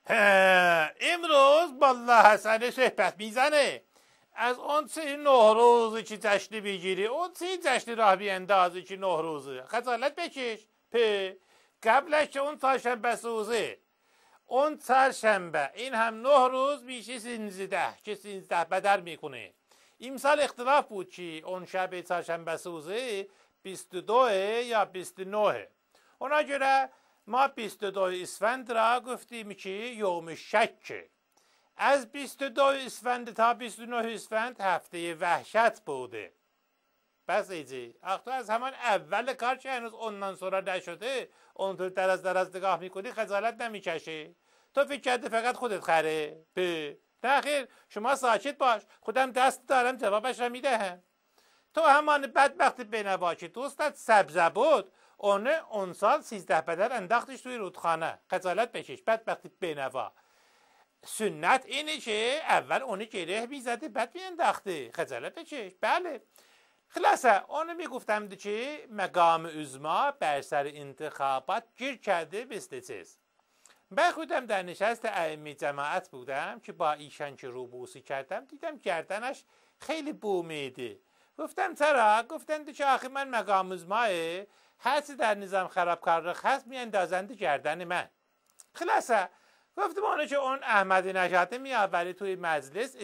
امروز بالله حسن صحبت میزنه از اون 9 روزی که جشن میگیری، اون 3 جشن راه بیندازی که 9 روزه خجالت بکش. قبلش که اون چهارشنبه سوزه، اون چهارشنبه این هم 9 روز میشه 13 که 13 بدر میکنه. امسال اختلاف بود که اون شب چهارشنبه سوزه 22 یا 29. اونا göre ما 22 اسفند را گفتیم که یوم شکه. از 22 اسفند تا 29 اسفند هفته وحشت بوده. بس ایجی تو از همان اول کار که هنوز اونان سورا نشده اونطور در از نگاه میکنی خجالت نمیکشه؟ تو فکر کرده فقط خودت خره؟ نه خیر، شما ساکت باش، خودم دست دارم جوابش را میدهم. تو همان بدبخت بینوا که دوستت سبزه بود، اون سال 13 بدر انداختش توی رودخانه. خجالت بکش بدبخت بینوا. سنت اینه که اول اونو گره میزده بعد میانداخته. خجالت بکش. بله خلاصه اونو میگفتم که مقام عظما بر سر انتخابات گیر کرده مثل چیز. من خودم در نشست ائمه جماعت بودم که با ایشان که روبوسی کردم دیدم گردنش خیلی بومیده. گفتم چرا؟ گفتند که آخه من مقام عظماه، هرچی در نظام خرابکار هست میاندازند گردن من. خلاصه گفتم اونو که اون احمدی نژاد میآوری توی مجلس